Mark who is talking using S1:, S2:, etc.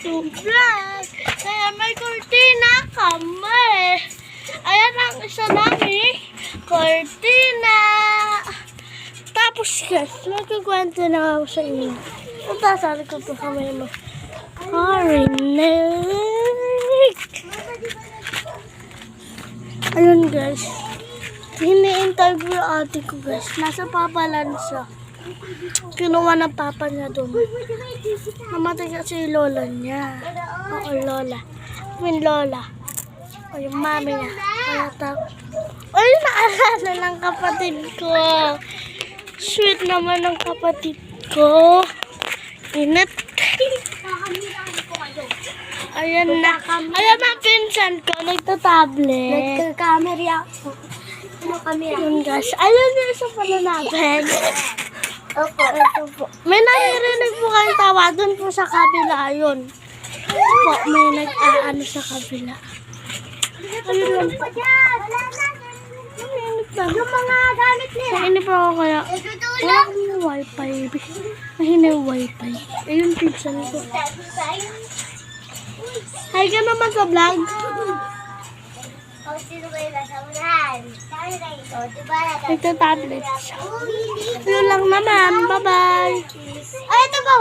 S1: to vlog. Kaya may kurtina kami. Ayan ang isa namin kurtina. Tapos guys, magkukwento na ako sa inyo. Sabi ko po kami mag-harinig. Ayun guys. Hini-interview ate ko guys. Nasa papalan siya. Kinuha ng papa niya doon. Namatay kasi yung lola niya. Oo, lola. Yung lola. O yung mami niya. Ay, naalala ng kapatid ko. Sweet naman ng kapatid ko. Init. Ayan na. Ayan ang pinsan ko. Nagtatablet.
S2: Nagka-camera ako. Ano camera?
S1: Yun guys. Ayun yung isa pala natin.
S2: Opo, ito po.
S1: May naririnig po kayong tawa doon po sa kabila. Ayun. Po, may nag-aano sa kabila. Ayun lang po.
S2: Yung mga gamit nila.
S1: Sa po ako kaya. Wala akong wifi. Mahina yung wifi. Ayun pinsan ko. Hi ka naman sa vlog. Nagta-tablet siya. Ayun lang naman. Bye-bye.
S2: Ay, ito ba?